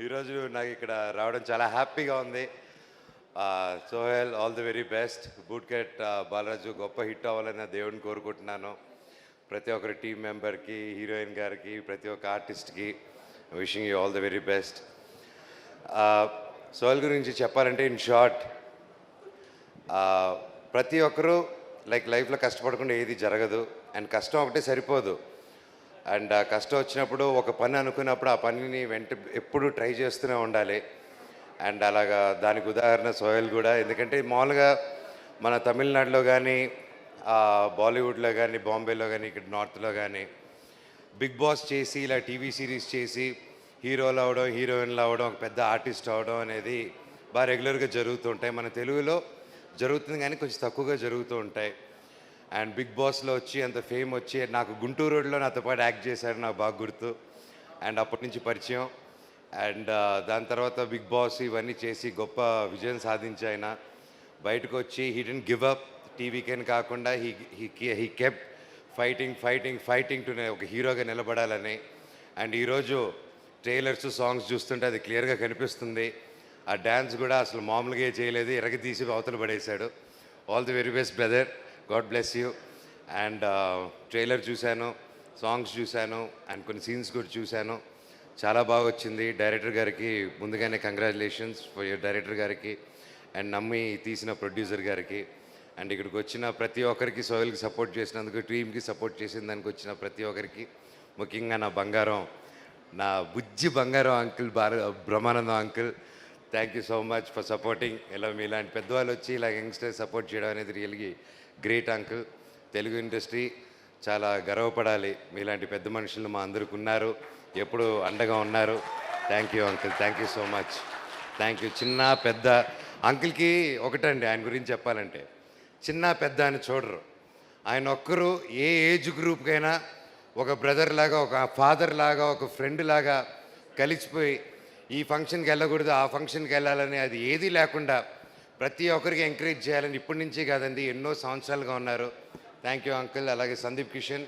ఈరోజు నాకు ఇక్కడ రావడం చాలా హ్యాపీగా ఉంది. Sohel, all the very best. Bootcut Balaraju గొప్ప హిట్ అవ్వాలని దేవుడిని కోరుకుంటున్నాను. ప్రతి ఒక్కరి టీం మెంబర్కి, హీరోయిన్ గారికి, ప్రతి ఒక్క ఆర్టిస్ట్కి wishing you all the very best. Sohel గురించి చెప్పాలంటే ఇన్ షార్ట్, ప్రతి ఒక్కరూ లైఫ్లో కష్టపడకుండా ఏది జరగదు. అండ్ కష్టం ఒకటే సరిపోదు. అండ్ కష్టం వచ్చినప్పుడు ఒక పని అనుకున్నప్పుడు ఆ పనిని ఎప్పుడూ ట్రై చేస్తూనే ఉండాలి. అండ్ అలాగా దానికి ఉదాహరణ సోహెల్ కూడా. ఎందుకంటే మామూలుగా మన తమిళనాడులో కానీ, బాలీవుడ్లో కానీ, బాంబేలో కానీ, ఇక్కడ నార్త్లో కానీ బిగ్ బాస్ చేసి ఇలా టీవీ సిరీస్ చేసి హీరోలు అవడం, హీరోయిన్లు అవడం, ఒక పెద్ద ఆర్టిస్ట్ అవడం అనేది బాగా రెగ్యులర్గా జరుగుతూ ఉంటాయి. మన తెలుగులో జరుగుతుంది కానీ కొంచెం తక్కువగా జరుగుతూ ఉంటాయి. అండ్ బిగ్ బాస్లో వచ్చి అంత ఫేమ్ వచ్చి నాకు గుంటూరు రోడ్లో నాతో పాటు యాక్ట్ చేశారు, నాకు బాగా గుర్తు. అండ్ అప్పటి నుంచి పరిచయం. అండ్ దాని తర్వాత బిగ్ బాస్ ఇవన్నీ చేసి గొప్ప విజయం సాధించి ఆయన బయటకు వచ్చి హీ డెంట్ గివ్ అప్. టీవీకేని కాకుండా హీ కెప్ట్ ఫైటింగ్ టు ఒక హీరోగా నిలబడాలని. అండ్ ఈరోజు ట్రైలర్స్, సాంగ్స్ చూస్తుంటే అది క్లియర్గా కనిపిస్తుంది. ఆ డ్యాన్స్ కూడా అసలు మామూలుగా చేయలేదు, ఎరగతీసి అవతల పడేశాడు. All the very best brother, God bless you. And trailer చూశాను, సాంగ్స్ చూశాను, అండ్ కొన్ని సీన్స్ కూడా చూశాను. చాలా బాగా వచ్చింది. డైరెక్టర్ గారికి ముందుగానే కంగ్రాచులేషన్స్ ఫర్ యూర్ డైరెక్టర్ గారికి, అండ్ నమ్మి తీసిన ప్రొడ్యూసర్ గారికి, అండ్ ఇక్కడికి వచ్చిన ప్రతి ఒక్కరికి, సోహెల్కి సపోర్ట్ చేసినందుకు, టీమ్కి సపోర్ట్ చేసిన దానికి వచ్చిన ప్రతి ఒక్కరికి, ముఖ్యంగా నా బంగారం, నా బుజ్జి బంగారం uncle Brahmanandam uncle, thank you so much for supporting. ఇలా మీలాంటి పెద్దవాళ్ళు వచ్చి ఇలా యంగ్స్టర్ సపోర్ట్ చేయడం అనేది రియల్గా గ్రేట్ అంకుల్. తెలుగు ఇండస్ట్రీ చాలా గర్వపడాలి. మీలాంటి పెద్ద మనుషులు మా అందరికి ఉన్నారు, ఎప్పుడు అండగా ఉన్నారు. Thank you uncle, thank you so much. Thank you. చిన్న పెద్ద అంకుల్కి ఒకటండి, ఆయన గురించి చెప్పాలంటే చిన్న పెద్ద అని చూడరు. ఆయన ఒక్కరు ఏ ఏజ్ గ్రూప్కైనా ఒక బ్రదర్ లాగా, ఒక ఫాదర్ లాగా, ఒక ఫ్రెండ్ లాగా కలిసిపోయి ఈ ఫంక్షన్కి వెళ్ళకూడదు, ఆ ఫంక్షన్కి వెళ్ళాలని అది ఏదీ లేకుండా ప్రతి ఒక్కరికి ఎంకరేజ్ చేయాలని ఇప్పటి నుంచి కాదండి, ఎన్నో సంవత్సరాలుగా ఉన్నారు. Thank you uncle. అలాగే సందీప్ కిషన్,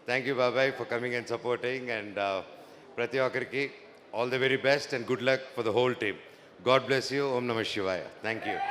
థ్యాంక్ యూ బాబాయ్ for coming and supporting. And ప్రతి ఒక్కరికి all the very best and good luck for the whole team. God bless you. ఓం నమః శివాయ. Thank you.